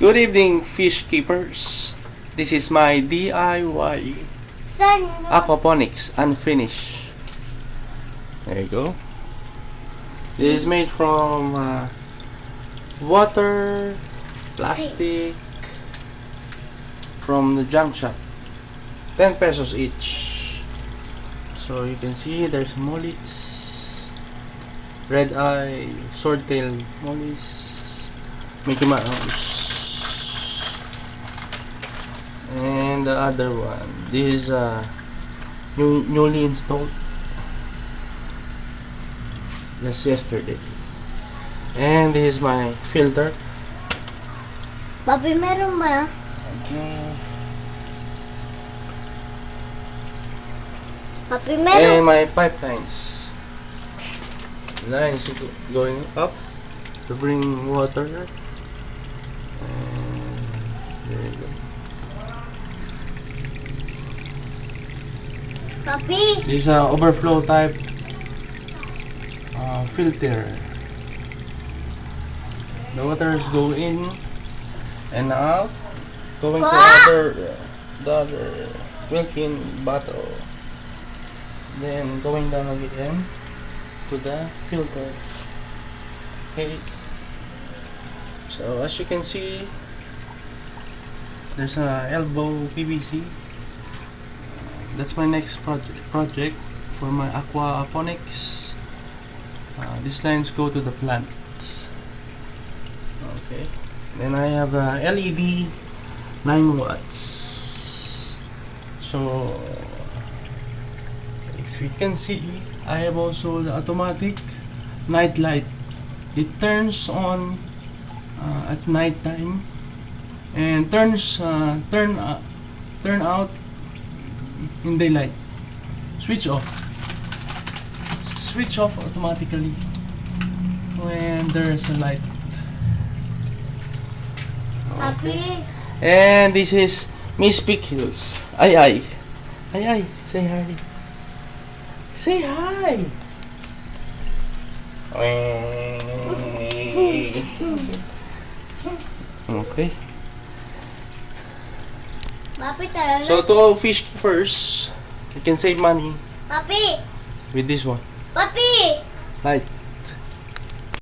Good evening, fish keepers. This is my DIY aquaponics unfinished. There you go. This is made from water, plastic from the junk shop. 10 pesos each. So you can see there's mollies, red eye, swordtail mollies, Mickey Mouse, and the other one. This is newly installed just yesterday. And this is my filter. Papi, meron ba? Okay. Papi, And meron. my pipelines. Lines going up to bring water. And there you go. Papi. This is a overflow type filter. The waters go in and out, going to the other milking bottle, then going down again to the filter. Okay. So as you can see, there's a elbow PVC. That's my next project for my aquaponics. These lines go to the plants. Okay. Then I have a LED 9 watts. So if you can see, I have also the automatic night light. It turns on at night time and turn out in daylight. Switch off. Switch off automatically when there's a light. Papi. And this is Miss Pickles. Ay. Say hi. Say hi. Okay. Papi, tara na. So to all fish keepers, you can save money Papi. with this one. Papi. Light.